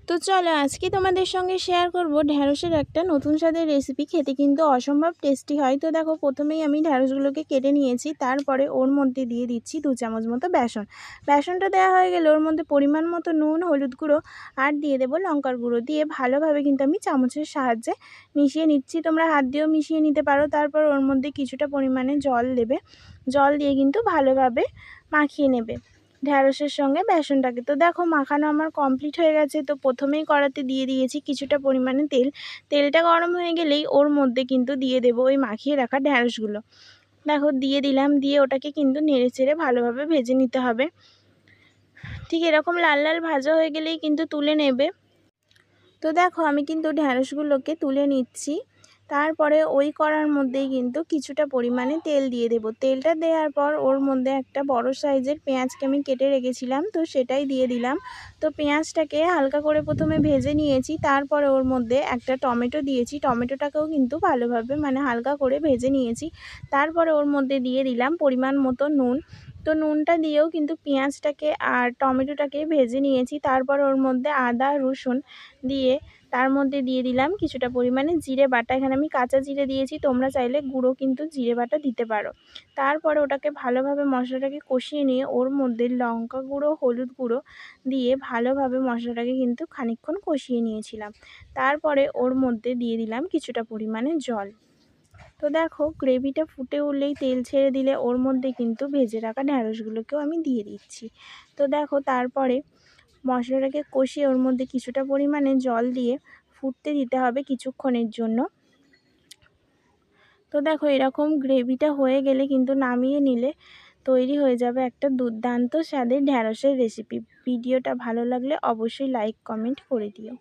তো চলো আজকে তোমাদের সঙ্গে শেয়ার করব ঢ্যাঁড়সের একটা নতুন স্বাদের রেসিপি। খেতে কিন্তু অসম্ভব টেস্টি হয়। তো দেখো, প্রথমেই আমি ঢ্যাঁড়সগুলোকে কেটে নিয়েছি। তারপরে ওর মধ্যে দিয়ে দিচ্ছি 2 চামচ মতো বেসন। বেসনটা দেওয়া হয়ে গেলে ওর মধ্যে পরিমাণ মতো নুন, হলুদ গুঁড়ো আর দিয়ে দেবো লঙ্কার গুঁড়ো। দিয়ে ভালোভাবে কিন্তু আমি চামচের সাহায্যে মিশিয়ে নিচ্ছি। তোমরা হাত দিয়েও মিশিয়ে নিতে পারো। তারপর ওর মধ্যে কিছুটা পরিমাণে জল দেবে। জল দিয়ে কিন্তু ভালোভাবে মাখিয়ে নেবে ঢ্যাঁড়সের সঙ্গে বেসনটাকে। তো দেখো, মাখানো আমার কমপ্লিট হয়ে গেছে। তো প্রথমেই কড়াতে দিয়ে দিয়েছি কিছুটা পরিমাণে তেল। তেলটা গরম হয়ে গেলেই ওর মধ্যে কিন্তু দিয়ে দেবো ওই মাখিয়ে রাখা ঢ্যাঁড়সগুলো। দেখো দিয়ে দিলাম, দিয়ে ওটাকে কিন্তু নেড়ে চেড়ে ভালোভাবে ভেজে নিতে হবে। ঠিক এরকম লাল লাল ভাজা হয়ে গেলেই কিন্তু তুলে নেবে। তো দেখো, আমি কিন্তু ঢ্যাঁড়সগুলোকে তুলে নিচ্ছি। তারপরে ওই কড়ার মধ্যেই কিন্তু কিছুটা পরিমাণে তেল দিয়ে দেব। তেলটা দেওয়ার পর ওর মধ্যে একটা বড় সাইজের পেঁয়াজকে আমি কেটে রেখেছিলাম, তো সেটাই দিয়ে দিলাম। তো পেঁয়াজটাকে হালকা করে প্রথমে ভেজে নিয়েছি। তারপরে ওর মধ্যে একটা টমেটো দিয়েছি। টমেটোটাকেও কিন্তু ভালোভাবে হালকা করে ভেজে নিয়েছি। তারপরে ওর মধ্যে দিয়ে দিলাম পরিমাণ মতো নুন। তো নুনটা দিয়েও কিন্তু পেঁয়াজটাকে আর টমেটোটাকে ভেজে নিয়েছি। তারপর ওর মধ্যে আদা রসুন দিয়ে তার মধ্যে দিয়ে দিলাম কিছুটা পরিমাণে জিরে বাটা। এখানে আমি কাঁচা জিরে দিয়েছি, তোমরা চাইলে গুঁড়ো কিন্তু জিরে বাটা দিতে পারো। তারপরে ওটাকে ভালোভাবে মশলাটাকে কষিয়ে নিয়ে ওর মধ্যে লঙ্কা গুঁড়ো, হলুদ গুঁড়ো দিয়ে ভালোভাবে মশলাটাকে কিন্তু খানিকক্ষণ কষিয়ে নিয়েছিলাম। তারপরে ওর মধ্যে দিয়ে দিলাম কিছুটা পরিমাণে জল। তো দেখো, গ্রেভিটা ফুটে উঠলেই তেল ছেড়ে দিলে ওর মধ্যে কিন্তু ভেজে রাখা ঢ্যাঁড়সগুলোকেও আমি দিয়ে দিচ্ছি। তো দেখো, তারপরে মশলাটাকে কষিয়ে ওর মধ্যে কিছুটা পরিমাণে জল দিয়ে ফুটতে দিতে হবে কিছুক্ষণের জন্য। তো দেখো, এরকম গ্রেভিটা হয়ে গেলে কিন্তু নামিয়ে নিলে তৈরি হয়ে যাবে একটা দুর্দান্ত স্বাদের ঢ্যাঁড়সের রেসিপি। ভিডিওটা ভালো লাগলে অবশ্যই লাইক কমেন্ট করে দিও।